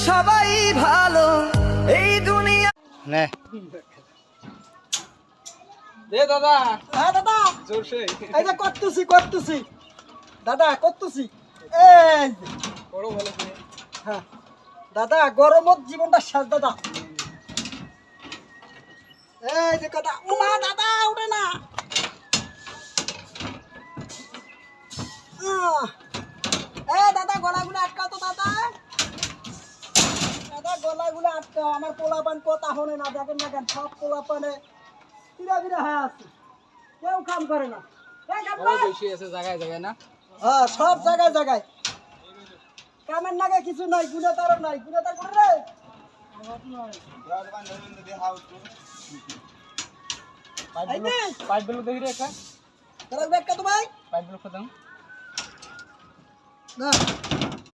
সবাই ভালো এই দুনিয়া নে দে দাদা হ্যাঁ দাদা জোরসে এই যে করতেছি দাদা করতেছি এই যে। বড় ভালো করে হ্যাঁ দাদা গরমত জীবনটা শেষ দাদা এই যে কথা উমা দাদা উঠে না দাদা গলাগুলো আটকাও তো দাদা দাদা গলাগুলো আটকাও আমার পোলাপান কথা হনে না দেখেন না কেন সব পোলাপানে বিরা হয়ে আছে কেউ কাম করে না এই কাম বড় নাই। বেশি আছে জায়গায় জায়গায় না হ্যাঁ সব জায়গায় কামের নাগে কিছু নাই গুণাতারও নাই গুণাতার করে রে পাইপ গুলো দেখি রে একটা তোরা ব্যাগ কত ভাই পাইপ গুলো খোদাম না